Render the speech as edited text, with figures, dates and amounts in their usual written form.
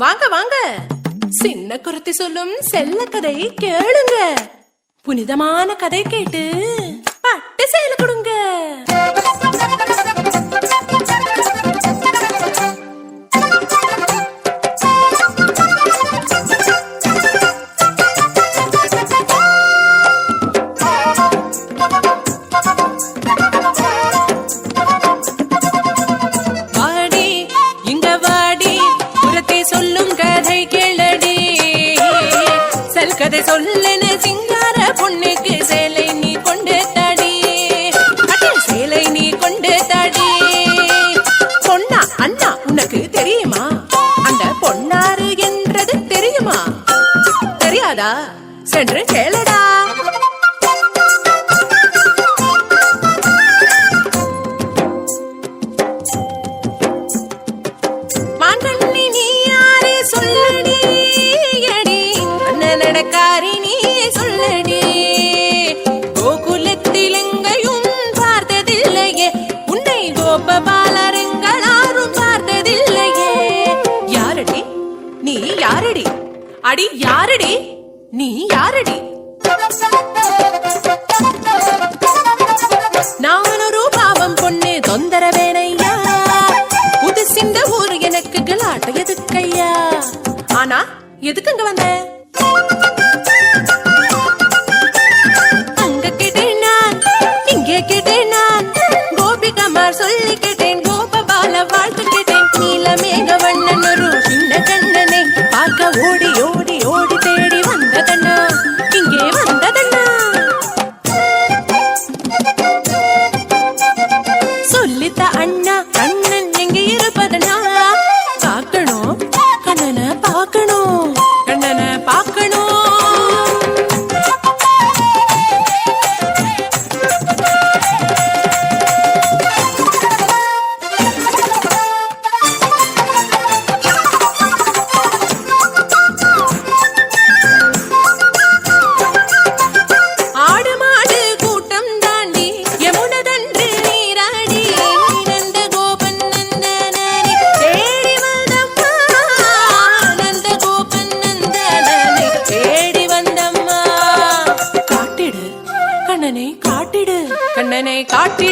வாங்க வாங்க, சின்ன குருத்தி சொல்லும் செல்ல கதை கேளுங்க. புனிதமான கதை கேட்டு பட்டு சேல கொடுங்க. கதை சொல்லுன சிங்கார பொண்ணுக்கு சேலை நீ கொண்டு தாடி, சேலை நீ கொண்டு தாடி. பொன்னா அண்ணா உனக்கு தெரியுமா? அந்த பொன்னாரு என்றது தெரியுமா? தெரியாதா? சென்று கேளடா. மாங்கண்ணி நீ யாரே சொல்லடி, நடக்காரி நீ சொல்லடி. கோகுலத்தில் எங்கையும் பார்த்ததில்லையே உன்னை, கோபபாலருங்களாரும் பார்த்ததில்லையே. யாரடி நீ யாரடி? அடி யாரடி நீ யாரடி? நான் ஒரு பாவம் பொண்ணு தொந்தரவேனையா, புதுசிந்த ஊர் எனக்கு கலாட்ட எதுக்கையா? ஆனா எதுக்குங்க வந்த? அங்க கேட்டேன் நான், இங்கே கேட்டேன் நான், கோபிகமார் சொல்லி கேட்டேன், கோபபால வாழ்த்து கேட்டேன். நீலமேக வண்ணன் ஒரு சின்ன கண்ணனை பார்க்க ஓடி ஓடி ஓடி தேடி வந்ததண்ணா, இங்கே வந்ததண்ணா. சொல்லித்த அண்ணா கண்ணன் எங்கே இருப்பதண்ணா? பார்க்கணும் கண்ணனை பார்க்கணும், கண்ணனை பார்க்கணும். ஆடு மாடு கூட்டம் தாண்டி யமுனதன்று நீராடி, நந்த கோபன் நந்தனனை தேடி வந்தம்மா, நந்த கோபன் நந்தனனை தேடி வந்தம்மா. காட்டிடு கண்ணனை காட்டிடு, கண்ணனை காட்டி